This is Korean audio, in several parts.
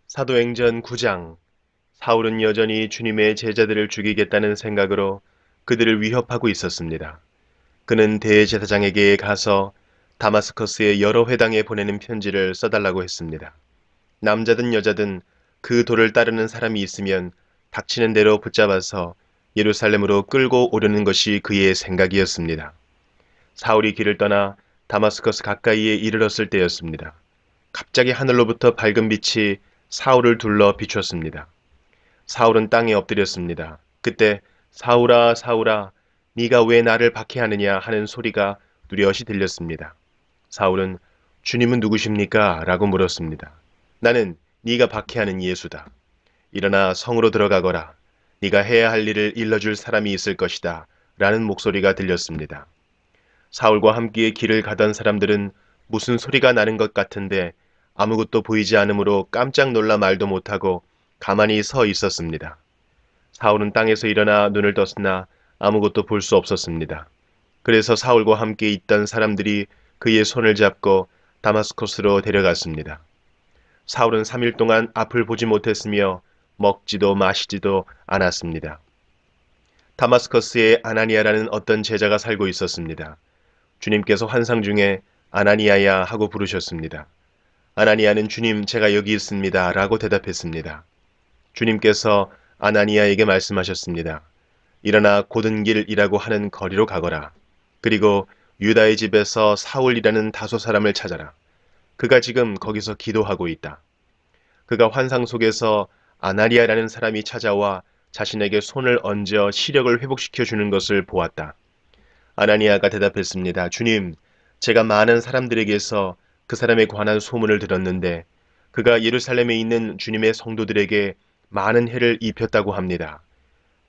사도행전 9장. 사울은 여전히 주님의 제자들을 죽이겠다는 생각으로 그들을 위협하고 있었습니다. 그는 대제사장에게 가서 다마스커스의 여러 회당에 보내는 편지를 써달라고 했습니다. 남자든 여자든 그 도를 따르는 사람이 있으면 닥치는 대로 붙잡아서 예루살렘으로 끌고 오려는 것이 그의 생각이었습니다. 사울이 길을 떠나 다마스커스 가까이에 이르렀을 때였습니다. 갑자기 하늘로부터 밝은 빛이 사울을 둘러 비췄습니다. 사울은 땅에 엎드렸습니다. 그때 사울아 사울아 네가 왜 나를 박해하느냐 하는 소리가 뚜렷이 들렸습니다. 사울은 주님은 누구십니까? 라고 물었습니다. 나는 네가 박해하는 예수다. 일어나 성으로 들어가거라. 네가 해야 할 일을 일러줄 사람이 있을 것이다. 라는 목소리가 들렸습니다. 사울과 함께 길을 가던 사람들은 무슨 소리가 나는 것 같은데 아무것도 보이지 않으므로 깜짝 놀라 말도 못하고 가만히 서 있었습니다. 사울은 땅에서 일어나 눈을 떴으나 아무것도 볼 수 없었습니다. 그래서 사울과 함께 있던 사람들이 그의 손을 잡고 다마스커스로 데려갔습니다. 사울은 3일 동안 앞을 보지 못했으며 먹지도 마시지도 않았습니다. 다마스커스에 아나니아라는 어떤 제자가 살고 있었습니다. 주님께서 환상 중에 아나니아야 하고 부르셨습니다. 아나니아는 주님 제가 여기 있습니다 라고 대답했습니다. 주님께서 아나니아에게 말씀하셨습니다. 일어나 곧은 길이라고 하는 거리로 가거라. 그리고 유다의 집에서 사울이라는 다소 사람을 찾아라. 그가 지금 거기서 기도하고 있다. 그가 환상 속에서 아나리아라는 사람이 찾아와 자신에게 손을 얹어 시력을 회복시켜 주는 것을 보았다. 아나니아가 대답했습니다. 주님, 제가 많은 사람들에게서 그 사람에 관한 소문을 들었는데 그가 예루살렘에 있는 주님의 성도들에게 많은 해를 입혔다고 합니다.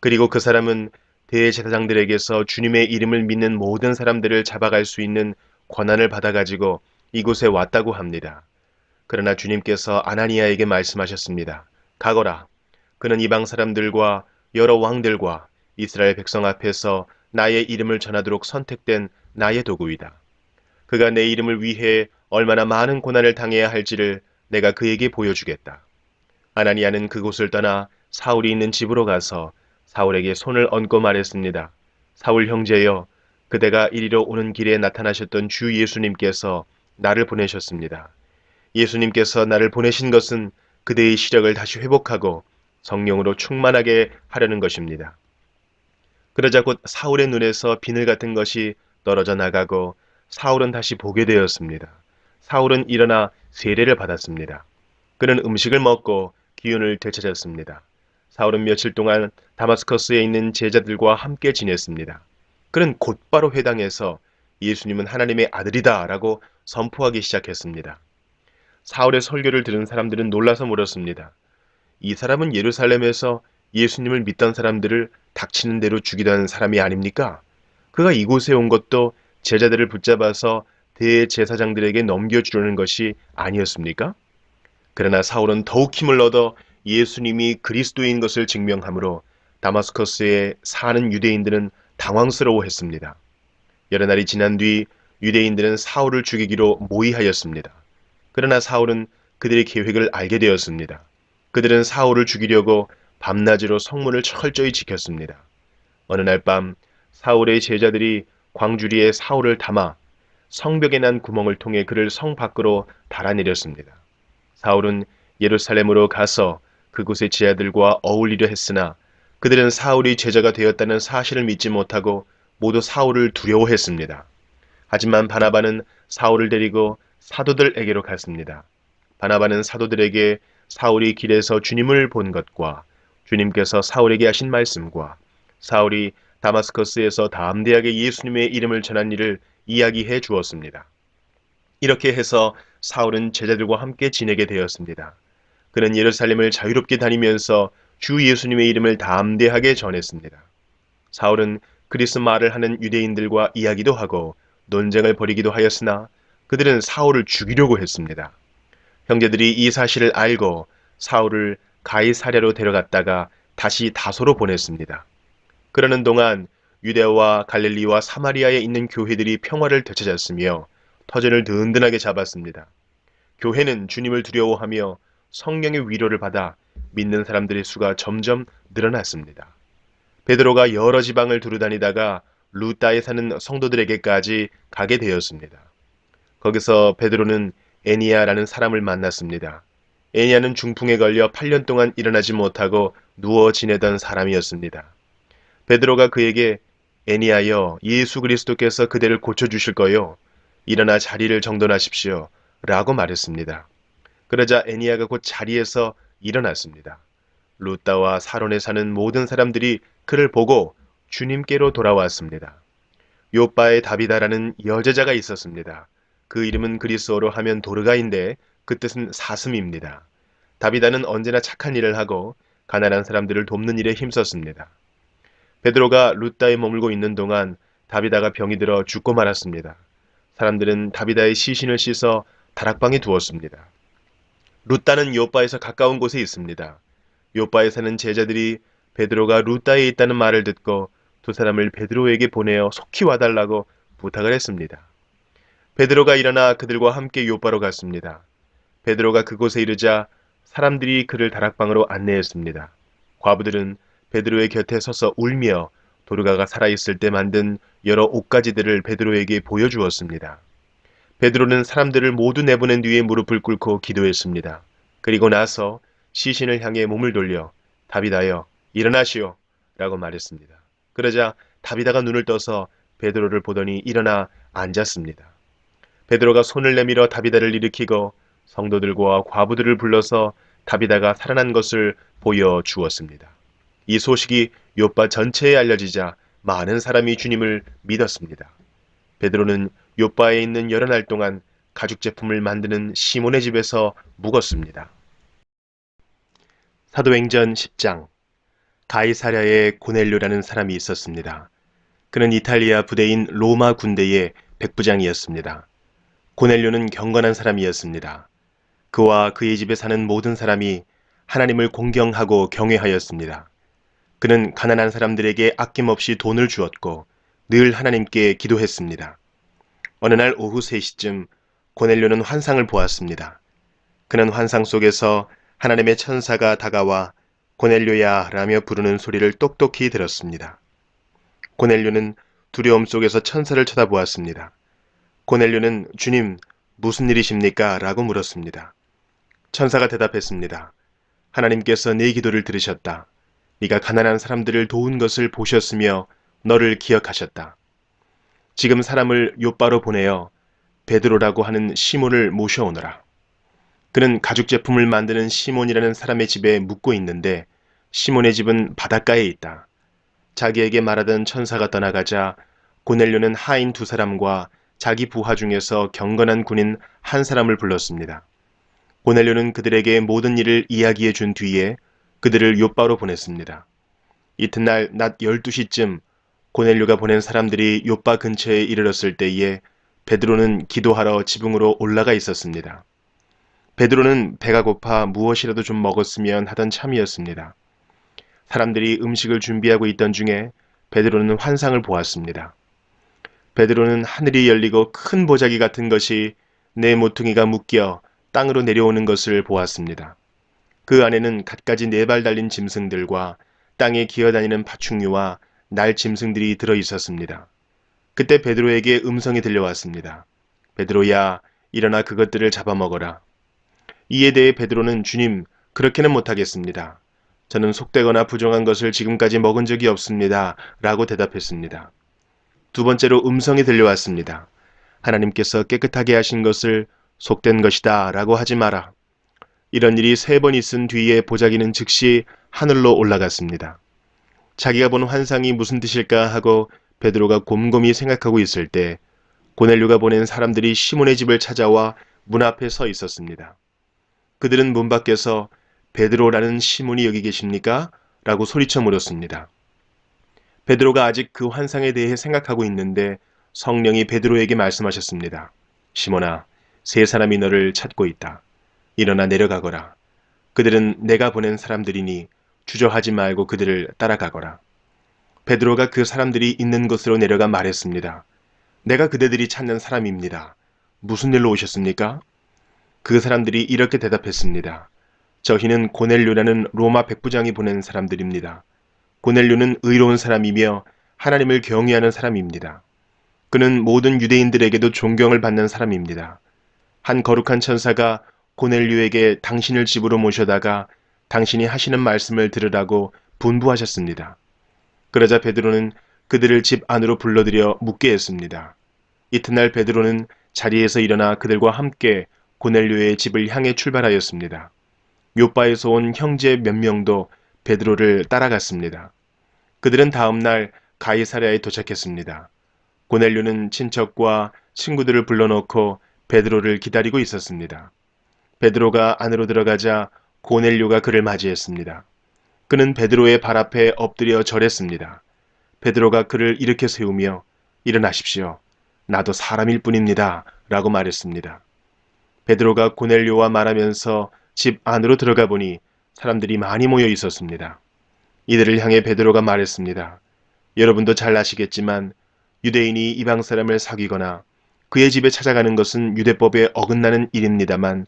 그리고 그 사람은 대제사장들에게서 주님의 이름을 믿는 모든 사람들을 잡아갈 수 있는 권한을 받아가지고 이곳에 왔다고 합니다. 그러나 주님께서 아나니아에게 말씀하셨습니다. 가거라. 그는 이방 사람들과 여러 왕들과 이스라엘 백성 앞에서 나의 이름을 전하도록 선택된 나의 도구이다. 그가 내 이름을 위해 얼마나 많은 고난을 당해야 할지를 내가 그에게 보여주겠다. 아나니아는 그곳을 떠나 사울이 있는 집으로 가서 사울에게 손을 얹고 말했습니다. 사울 형제여, 그대가 이리로 오는 길에 나타나셨던 주 예수님께서 나를 보내셨습니다. 예수님께서 나를 보내신 것은 그대의 시력을 다시 회복하고 성령으로 충만하게 하려는 것입니다. 그러자 곧 사울의 눈에서 비늘 같은 것이 떨어져 나가고 사울은 다시 보게 되었습니다. 사울은 일어나 세례를 받았습니다. 그는 음식을 먹고 기운을 되찾았습니다. 사울은 며칠 동안 다마스커스에 있는 제자들과 함께 지냈습니다. 그는 곧바로 회당에서 예수님은 하나님의 아들이다 라고 선포하기 시작했습니다. 사울의 설교를 들은 사람들은 놀라서 물었습니다. 이 사람은 예루살렘에서 예수님을 믿던 사람들을 닥치는 대로 죽이던 사람이 아닙니까? 그가 이곳에 온 것도 제자들을 붙잡아서 대제사장들에게 넘겨주려는 것이 아니었습니까? 그러나 사울은 더욱 힘을 얻어 예수님이 그리스도인 것을 증명하므로 다마스커스에 사는 유대인들은 당황스러워했습니다. 여러 날이 지난 뒤 유대인들은 사울을 죽이기로 모의하였습니다. 그러나 사울은 그들의 계획을 알게 되었습니다. 그들은 사울을 죽이려고 밤낮으로 성문을 철저히 지켰습니다. 어느 날 밤 사울의 제자들이 광주리에 사울을 담아 성벽에 난 구멍을 통해 그를 성 밖으로 달아내렸습니다. 사울은 예루살렘으로 가서 그곳의 제자들과 어울리려 했으나 그들은 사울이 제자가 되었다는 사실을 믿지 못하고 모두 사울을 두려워했습니다. 하지만 바나바는 사울을 데리고 사도들에게로 갔습니다. 바나바는 사도들에게 사울이 길에서 주님을 본 것과 주님께서 사울에게 하신 말씀과 사울이 다마스커스에서 담대하게 예수님의 이름을 전한 일을 이야기해 주었습니다. 이렇게 해서 사울은 제자들과 함께 지내게 되었습니다. 그는 예루살렘을 자유롭게 다니면서 주 예수님의 이름을 담대하게 전했습니다. 사울은 그리스 말을 하는 유대인들과 이야기도 하고 논쟁을 벌이기도 하였으나 그들은 사울을 죽이려고 했습니다. 형제들이 이 사실을 알고 사울을 가이사랴로 데려갔다가 다시 다소로 보냈습니다. 그러는 동안 유대와 갈릴리와 사마리아에 있는 교회들이 평화를 되찾았으며 터전을 든든하게 잡았습니다. 교회는 주님을 두려워하며 성령의 위로를 받아 믿는 사람들의 수가 점점 늘어났습니다. 베드로가 여러 지방을 두루다니다가 루따에 사는 성도들에게까지 가게 되었습니다. 거기서 베드로는 애니야라는 사람을 만났습니다. 애니야는 중풍에 걸려 8년 동안 일어나지 못하고 누워 지내던 사람이었습니다. 베드로가 그에게 애니야여, 예수 그리스도께서 그대를 고쳐주실 거요. 일어나 자리를 정돈하십시오. 라고 말했습니다. 그러자 애니야가 곧 자리에서 일어났습니다. 루따와 사론에 사는 모든 사람들이 그를 보고 주님께로 돌아왔습니다. 요빠에 다비다라는 여제자가 있었습니다. 그 이름은 그리스어로 하면 도르가인데 그 뜻은 사슴입니다. 다비다는 언제나 착한 일을 하고 가난한 사람들을 돕는 일에 힘썼습니다. 베드로가 루따에 머물고 있는 동안 다비다가 병이 들어 죽고 말았습니다. 사람들은 다비다의 시신을 씻어 다락방에 두었습니다. 루따는 요빠에서 가까운 곳에 있습니다. 요빠에 사는 제자들이 베드로가 루따에 있다는 말을 듣고 두 사람을 베드로에게 보내어 속히 와달라고 부탁을 했습니다. 베드로가 일어나 그들과 함께 요빠로 갔습니다. 베드로가 그곳에 이르자 사람들이 그를 다락방으로 안내했습니다. 과부들은 베드로의 곁에 서서 울며 도르가가 살아있을 때 만든 여러 옷가지들을 베드로에게 보여주었습니다. 베드로는 사람들을 모두 내보낸 뒤에 무릎을 꿇고 기도했습니다. 그리고 나서 시신을 향해 몸을 돌려 다비다여 일어나시오 라고 말했습니다. 그러자 다비다가 눈을 떠서 베드로를 보더니 일어나 앉았습니다. 베드로가 손을 내밀어 다비다를 일으키고 성도들과 과부들을 불러서 다비다가 살아난 것을 보여주었습니다. 이 소식이 요빠 전체에 알려지자 많은 사람이 주님을 믿었습니다. 베드로는 요빠에 있는 여러 날 동안 가죽 제품을 만드는 시몬의 집에서 묵었습니다. 사도행전 10장. 가이사랴에 고넬료라는 사람이 있었습니다. 그는 이탈리아 부대인 로마 군대의 백부장이었습니다. 고넬료는 경건한 사람이었습니다. 그와 그의 집에 사는 모든 사람이 하나님을 공경하고 경외하였습니다. 그는 가난한 사람들에게 아낌없이 돈을 주었고 늘 하나님께 기도했습니다. 어느 날 오후 3시쯤 고넬료는 환상을 보았습니다. 그는 환상 속에서 하나님의 천사가 다가와 고넬료야 라며 부르는 소리를 똑똑히 들었습니다. 고넬료는 두려움 속에서 천사를 쳐다보았습니다. 고넬료는 주님, 무슨 일이십니까? 라고 물었습니다. 천사가 대답했습니다. 하나님께서 네 기도를 들으셨다. 네가 가난한 사람들을 도운 것을 보셨으며 너를 기억하셨다. 지금 사람을 요빠로 보내어 베드로라고 하는 시몬을 모셔오너라. 그는 가죽 제품을 만드는 시몬이라는 사람의 집에 묵고 있는데 시몬의 집은 바닷가에 있다. 자기에게 말하던 천사가 떠나가자 고넬료는 하인 2사람과 자기 부하 중에서 경건한 군인 1사람을 불렀습니다. 고넬료는 그들에게 모든 일을 이야기해 준 뒤에 그들을 요빠로 보냈습니다. 이튿날 낮 12시쯤 고넬료가 보낸 사람들이 요빠 근처에 이르렀을 때에 베드로는 기도하러 지붕으로 올라가 있었습니다. 베드로는 배가 고파 무엇이라도 좀 먹었으면 하던 참이었습니다. 사람들이 음식을 준비하고 있던 중에 베드로는 환상을 보았습니다. 베드로는 하늘이 열리고 큰 보자기 같은 것이 네 모퉁이가 묶여 땅으로 내려오는 것을 보았습니다. 그 안에는 갖가지 4발 달린 짐승들과 땅에 기어다니는 파충류와 날 짐승들이 들어 있었습니다. 그때 베드로에게 음성이 들려왔습니다. 베드로야, 일어나 그것들을 잡아먹어라. 이에 대해 베드로는 주님, 그렇게는 못하겠습니다. 저는 속되거나 부정한 것을 지금까지 먹은 적이 없습니다. 라고 대답했습니다. 2번째로 음성이 들려왔습니다. 하나님께서 깨끗하게 하신 것을 속된 것이다 라고 하지 마라. 이런 일이 3번 있은 뒤에 보자기는 즉시 하늘로 올라갔습니다. 자기가 본 환상이 무슨 뜻일까 하고 베드로가 곰곰이 생각하고 있을 때 고넬료가 보낸 사람들이 시몬의 집을 찾아와 문 앞에 서 있었습니다. 그들은 문 밖에서 베드로라는 시몬이 여기 계십니까? 라고 소리쳐 물었습니다. 베드로가 아직 그 환상에 대해 생각하고 있는데 성령이 베드로에게 말씀하셨습니다. 시몬아, 3사람이 너를 찾고 있다. 일어나 내려가거라. 그들은 내가 보낸 사람들이니 주저하지 말고 그들을 따라가거라. 베드로가 그 사람들이 있는 곳으로 내려가 말했습니다. 내가 그대들이 찾는 사람입니다. 무슨 일로 오셨습니까? 그 사람들이 이렇게 대답했습니다. 저희는 고넬료라는 로마 백부장이 보낸 사람들입니다. 고넬료는 의로운 사람이며 하나님을 경외하는 사람입니다. 그는 모든 유대인들에게도 존경을 받는 사람입니다. 한 거룩한 천사가 고넬료에게 당신을 집으로 모셔다가 당신이 하시는 말씀을 들으라고 분부하셨습니다. 그러자 베드로는 그들을 집 안으로 불러들여 묻게 했습니다. 이튿날 베드로는 자리에서 일어나 그들과 함께 고넬료의 집을 향해 출발하였습니다. 요바에서 온 형제 몇 명도 베드로를 따라갔습니다. 그들은 다음 날 가이사랴에 도착했습니다. 고넬료는 친척과 친구들을 불러놓고 베드로를 기다리고 있었습니다. 베드로가 안으로 들어가자 고넬료가 그를 맞이했습니다. 그는 베드로의 발 앞에 엎드려 절했습니다. 베드로가 그를 일으켜 세우며 일어나십시오. 나도 사람일 뿐입니다. 라고 말했습니다. 베드로가 고넬료와 말하면서 집 안으로 들어가 보니 사람들이 많이 모여 있었습니다. 이들을 향해 베드로가 말했습니다. 여러분도 잘 아시겠지만 유대인이 이방 사람을 사귀거나 그의 집에 찾아가는 것은 유대법에 어긋나는 일입니다만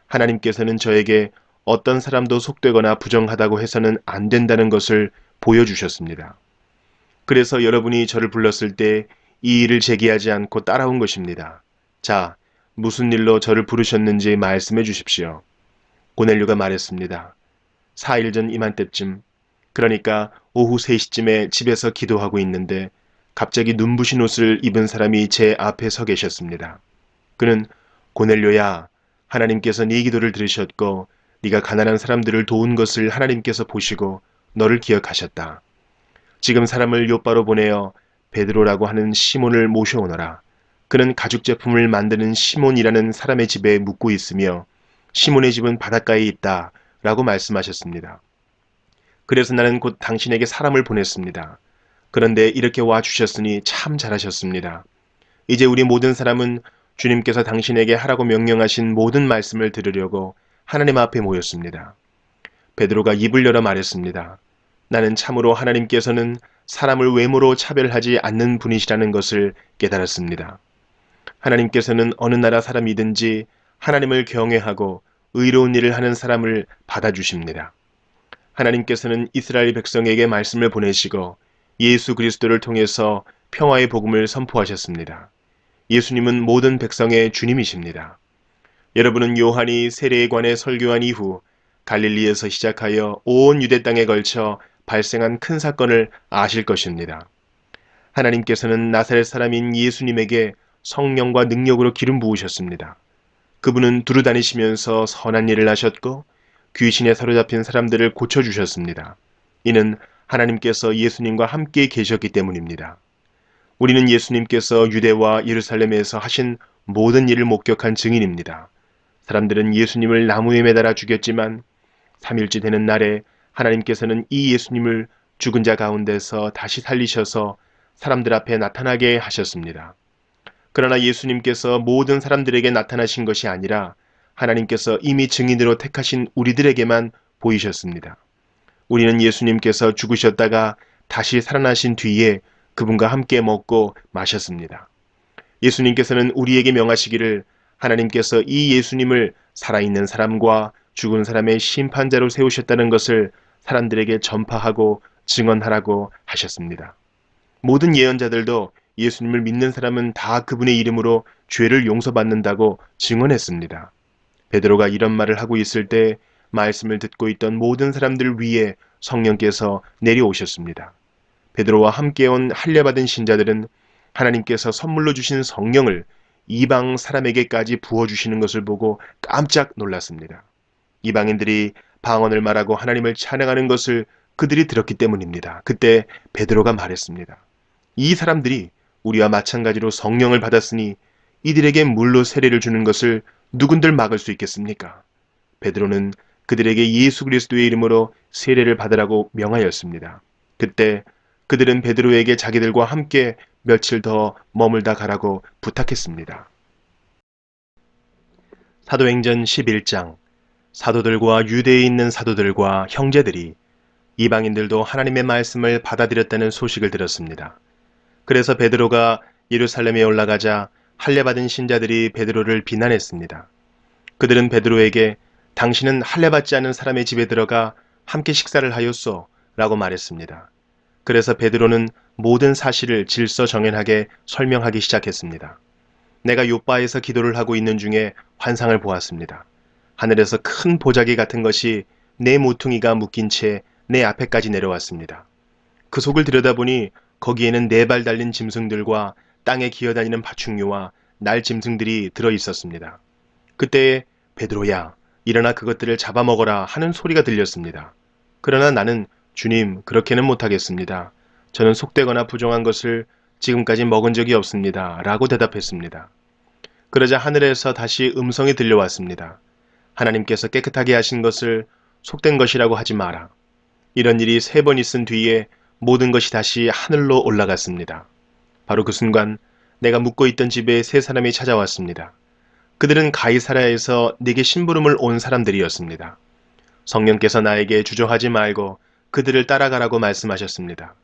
하나님께서는 저에게 어떤 사람도 속되거나 부정하다고 해서는 안 된다는 것을 보여주셨습니다. 그래서 여러분이 저를 불렀을 때 이 일을 제기하지 않고 따라온 것입니다. 자, 무슨 일로 저를 부르셨는지 말씀해 주십시오. 고넬료가 말했습니다. 4일 전 이맘때쯤, 그러니까 오후 3시쯤에 집에서 기도하고 있는데 갑자기 눈부신 옷을 입은 사람이 제 앞에 서 계셨습니다. 그는 고넬료야, 하나님께서 네 기도를 들으셨고 네가 가난한 사람들을 도운 것을 하나님께서 보시고 너를 기억하셨다. 지금 사람을 요바로 보내어 베드로라고 하는 시몬을 모셔오너라. 그는 가죽 제품을 만드는 시몬이라는 사람의 집에 묵고 있으며 시몬의 집은 바닷가에 있다 라고 말씀하셨습니다. 그래서 나는 곧 당신에게 사람을 보냈습니다. 그런데 이렇게 와 주셨으니 참 잘하셨습니다. 이제 우리 모든 사람은 주님께서 당신에게 하라고 명령하신 모든 말씀을 들으려고 하나님 앞에 모였습니다. 베드로가 입을 열어 말했습니다. 나는 참으로 하나님께서는 사람을 외모로 차별하지 않는 분이시라는 것을 깨달았습니다. 하나님께서는 어느 나라 사람이든지 하나님을 경외하고 의로운 일을 하는 사람을 받아주십니다. 하나님께서는 이스라엘 백성에게 말씀을 보내시고 예수 그리스도를 통해서 평화의 복음을 선포하셨습니다. 예수님은 모든 백성의 주님이십니다. 여러분은 요한이 세례에 관해 설교한 이후 갈릴리에서 시작하여 온 유대 땅에 걸쳐 발생한 큰 사건을 아실 것입니다. 하나님께서는 나사렛 사람인 예수님에게 성령과 능력으로 기름 부으셨습니다. 그분은 두루 다니시면서 선한 일을 하셨고 귀신에 사로잡힌 사람들을 고쳐주셨습니다. 이는 하나님께서 예수님과 함께 계셨기 때문입니다. 우리는 예수님께서 유대와 예루살렘에서 하신 모든 일을 목격한 증인입니다. 사람들은 예수님을 나무에 매달아 죽였지만 3일째 되는 날에 하나님께서는 이 예수님을 죽은 자 가운데서 다시 살리셔서 사람들 앞에 나타나게 하셨습니다. 그러나 예수님께서 모든 사람들에게 나타나신 것이 아니라 하나님께서 이미 증인으로 택하신 우리들에게만 보이셨습니다. 우리는 예수님께서 죽으셨다가 다시 살아나신 뒤에 그분과 함께 먹고 마셨습니다. 예수님께서는 우리에게 명하시기를 하나님께서 이 예수님을 살아있는 사람과 죽은 사람의 심판자로 세우셨다는 것을 사람들에게 전파하고 증언하라고 하셨습니다. 모든 예언자들도 예수님을 믿는 사람은 다 그분의 이름으로 죄를 용서받는다고 증언했습니다. 베드로가 이런 말을 하고 있을 때 말씀을 듣고 있던 모든 사람들 위에 성령께서 내려오셨습니다. 베드로와 함께 온 할례받은 신자들은 하나님께서 선물로 주신 성령을 이방 사람에게까지 부어주시는 것을 보고 깜짝 놀랐습니다. 이방인들이 방언을 말하고 하나님을 찬양하는 것을 그들이 들었기 때문입니다. 그때 베드로가 말했습니다. 이 사람들이 우리와 마찬가지로 성령을 받았으니 이들에게 물로 세례를 주는 것을 누군들 막을 수 있겠습니까? 베드로는 그들에게 예수 그리스도의 이름으로 세례를 받으라고 명하였습니다. 그때 그들은 베드로에게 자기들과 함께 며칠 더 머물다 가라고 부탁했습니다. 사도행전 11장. 사도들과 유대에 있는 사도들과 형제들이 이방인들도 하나님의 말씀을 받아들였다는 소식을 들었습니다. 그래서 베드로가 예루살렘에 올라가자 할례받은 신자들이 베드로를 비난했습니다. 그들은 베드로에게 당신은 할례받지 않은 사람의 집에 들어가 함께 식사를 하였소 라고 말했습니다. 그래서 베드로는 모든 사실을 질서정연하게 설명하기 시작했습니다. 내가 요바에서 기도를 하고 있는 중에 환상을 보았습니다. 하늘에서 큰 보자기 같은 것이 내 모퉁이가 묶인 채 내 앞에까지 내려왔습니다. 그 속을 들여다보니 거기에는 4발 달린 짐승들과 땅에 기어다니는 파충류와 날 짐승들이 들어 있었습니다. 그때 베드로야, 일어나 그것들을 잡아먹어라 하는 소리가 들렸습니다. 그러나 나는 주님, 그렇게는 못하겠습니다. 저는 속되거나 부정한 것을 지금까지 먹은 적이 없습니다. 라고 대답했습니다. 그러자 하늘에서 다시 음성이 들려왔습니다. 하나님께서 깨끗하게 하신 것을 속된 것이라고 하지 마라. 이런 일이 3번 있은 뒤에 모든 것이 다시 하늘로 올라갔습니다. 바로 그 순간 내가 묵고 있던 집에 3사람이 찾아왔습니다. 그들은 가이사랴에서 내게 심부름을 온 사람들이었습니다. 성령께서 나에게 주저하지 말고 그들을 따라가라고 말씀하셨습니다.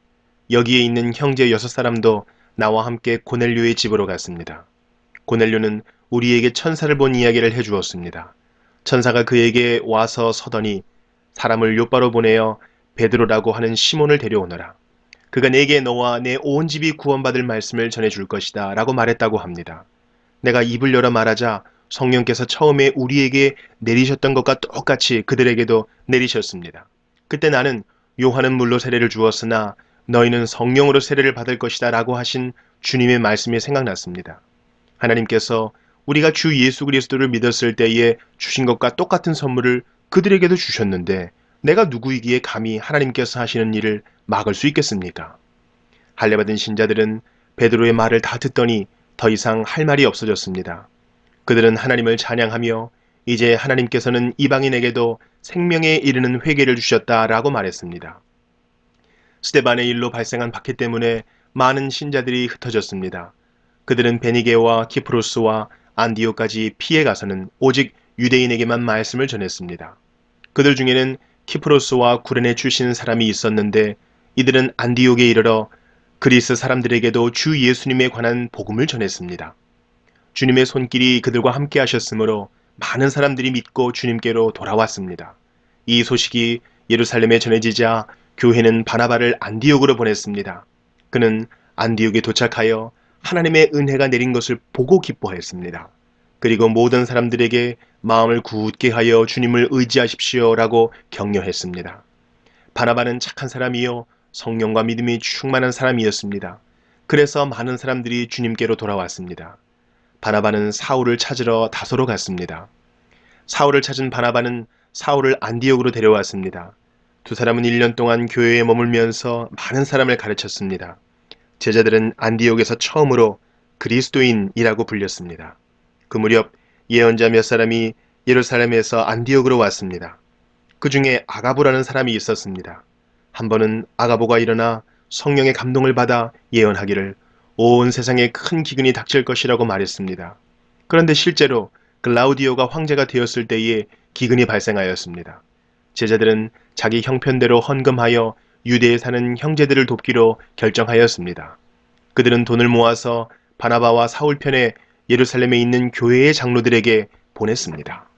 여기에 있는 형제 6사람도 나와 함께 고넬료의 집으로 갔습니다. 고넬료는 우리에게 천사를 본 이야기를 해주었습니다. 천사가 그에게 와서 서더니 사람을 요바로 보내어 베드로라고 하는 시몬을 데려오너라. 그가 내게 너와 내 온 집이 구원받을 말씀을 전해줄 것이다 라고 말했다고 합니다. 내가 입을 열어 말하자 성령께서 처음에 우리에게 내리셨던 것과 똑같이 그들에게도 내리셨습니다. 그때 나는 요한은 물로 세례를 주었으나 너희는 성령으로 세례를 받을 것이다 라고 하신 주님의 말씀이 생각났습니다. 하나님께서 우리가 주 예수 그리스도를 믿었을 때에 주신 것과 똑같은 선물을 그들에게도 주셨는데 내가 누구이기에 감히 하나님께서 하시는 일을 막을 수 있겠습니까? 할례받은 신자들은 베드로의 말을 다 듣더니 더 이상 할 말이 없어졌습니다. 그들은 하나님을 찬양하며 이제 하나님께서는 이방인에게도 생명에 이르는 회개를 주셨다라고 말했습니다. 스데반의 일로 발생한 박해 때문에 많은 신자들이 흩어졌습니다. 그들은 베니게와 키프로스와 안디오까지 피해 가서는 오직 유대인에게만 말씀을 전했습니다. 그들 중에는 키프로스와 구레네 출신 사람이 있었는데 이들은 안디옥에 이르러 그리스 사람들에게도 주 예수님에 관한 복음을 전했습니다. 주님의 손길이 그들과 함께 하셨으므로 많은 사람들이 믿고 주님께로 돌아왔습니다. 이 소식이 예루살렘에 전해지자 교회는 바나바를 안디옥으로 보냈습니다. 그는 안디옥에 도착하여 하나님의 은혜가 내린 것을 보고 기뻐했습니다. 그리고 모든 사람들에게 마음을 굳게 하여 주님을 의지하십시오라고 격려했습니다. 바나바는 착한 사람이요 성령과 믿음이 충만한 사람이었습니다. 그래서 많은 사람들이 주님께로 돌아왔습니다. 바나바는 사울을 찾으러 다소로 갔습니다. 사울을 찾은 바나바는 사울을 안디옥으로 데려왔습니다. 두 사람은 1년 동안 교회에 머물면서 많은 사람을 가르쳤습니다. 제자들은 안디옥에서 처음으로 그리스도인이라고 불렸습니다. 그 무렵 예언자 몇 사람이 예루살렘에서 안디옥으로 왔습니다. 그 중에 아가보라는 사람이 있었습니다. 한 번은 아가보가 일어나 성령의 감동을 받아 예언하기를 온 세상에 큰 기근이 닥칠 것이라고 말했습니다. 그런데 실제로 글라우디오가 황제가 되었을 때에 기근이 발생하였습니다. 제자들은 자기 형편대로 헌금하여 유대에 사는 형제들을 돕기로 결정하였습니다. 그들은 돈을 모아서 바나바와 사울 편에 예루살렘에 있는 교회의 장로들에게 보냈습니다.